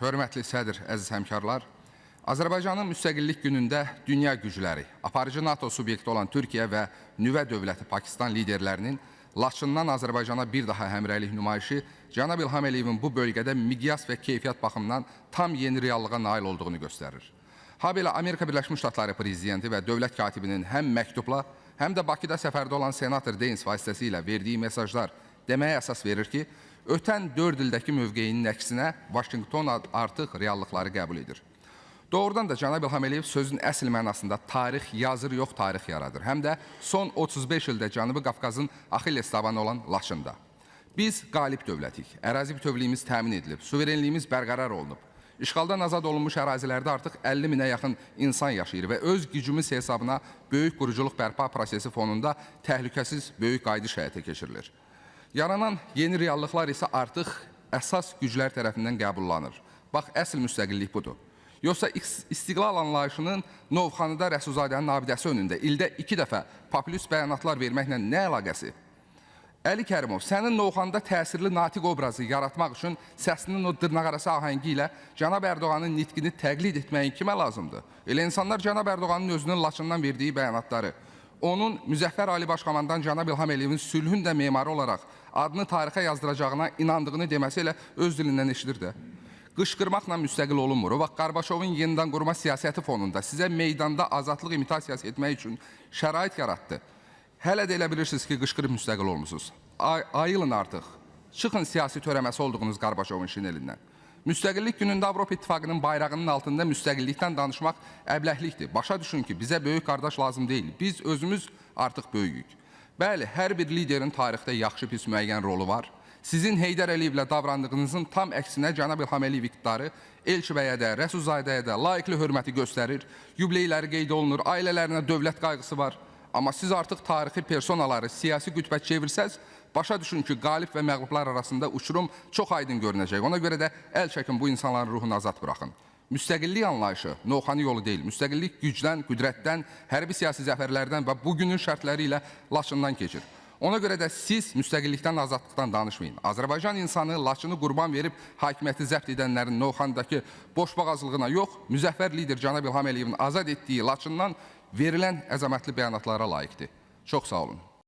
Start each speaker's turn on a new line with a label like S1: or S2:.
S1: Hörmətli sədr, əziz həmkarlar, Azərbaycanın müstəqillik günündə dünya gücləri, aparıcı NATO subyekti olan Türkiyə və nüvə dövləti Pakistan liderlərinin Laçından Azərbaycana bir daha həmrəylik nümayişi cənab İlham Əliyevin bu bölgədə miqyas və keyfiyyət baxımından tam yeni reallığa nail olduğunu göstərir. Habelə Amerika Birləşmiş Ştatları prezidenti və dövlət katibinin həm məktubla, həm də Bakıda səfərdə olan senator Deyns vasitəsilə verdiyi mesajlar deməyə əsas verir ki, ötən 4 ildəki mövqeyinin əksinə Vaşinqton artıq reallıqları qəbul edir. Doğrudan da cənab İlham Əliyev sözün əsl mənasında tarix yazır, yox tarix yaradır. Həm də son 35 ildə Cənubi Qafqazın Axilles tabanı olan Laçında. Biz qalib dövlətik, ərazi bütövlüyümüz təmin edilib, suverenliyimiz bərqərar olunub. İşğaldan azad olunmuş ərazilərdə artıq 50 minə yaxın insan yaşayır və öz gücümüz hesabına böyük quruculuq bərpa prosesi fonunda təhlükəsiz böyük qayıdış həyata keçirilir. Yaranan yeni reallıqlar isə artıq əsas güclər tərəfindən qəbullanır. Bax, əsl müstəqillik budur. Yoxsa istiqlal anlayışının Novxanıda Rəsulzadənin abidəsi önündə ildə 2 dəfə popülist bəyanatlar verməklə nə əlaqəsi? Əli Kərimov, sənin Novxanıda təsirli natiq obrazı yaratmaq üçün səsinin o dırnaqarası ahəngi ilə cənab Ərdoğanın nitqini təqlid etməyin kimə lazımdır? Elə insanlar cənab Ərdoğanın özünün Laçından verdiyi bəyanatları, onun Müzəffər Ali Başkomandan cənab İlham Əliyevin sülhün də memarı olaraq adını tarixə yazdıracağına inandığını deməsi ilə öz dilindən eşidir də. Qışqırmaqla müstəqil olunmur. O vaxt Qarbaşovun yenidən qurma siyasəti fonunda sizə meydanda azadlıq imitasiyası etmək üçün şərait yaratdı. Hələ də elə bilirsiniz ki, qışqırıb müstəqil olmuşsunuz. Ayılın artıq. Çıxın siyasi törəməsi olduğunuz Qarbaşovun şinelindən. Müstəqillik günündə Avropa İttifaqının bayrağının altında müstəqillikdən danışmaq əbləhlikdir. Başa düşün ki, bizə böyük qardaş lazım deyil. Biz özümüz artıq böyüyük. Bəli, hər bir liderin tarixdə yaxşı pis müəyyən rolu var. Sizin Heydər Əliyevlə davrandığınızın tam əksinə cənab İlham Əliyev iqtidarı Elçibəyə də, Rəsulzadəyə də layiqli hörməti göstərir, yubileyləri qeyd olunur, ailələrinə dövlət qayğısı var. Amma siz artıq tarixi personaları siyasi qütbə çevirsəz, başa düşün ki, qalib və məğlublar arasında uçurum çox aydın görünəcək. Ona görə də əl çəkin, bu insanların ruhunu azad buraxın. Müstəqillik anlayışı Novxanı yolu deyil. Müstəqillik gücdən, qüdrətdən, hərbi siyasi zəfərlərdən və bugünün şərtləri ilə Laçından keçir. Ona görə də siz müstəqillikdən, azadlıqdan danışmayın. Azərbaycan insanı Laçını qurban verib hakimiyyəti zəbt edənlərin Novxandakı boşboğazlığına yox, müzəffər lider cənab İlham Əliyevin azad etdiyi Laçından verilən əzəmətli bəyanatlara layiqdir. Çox sağ olun.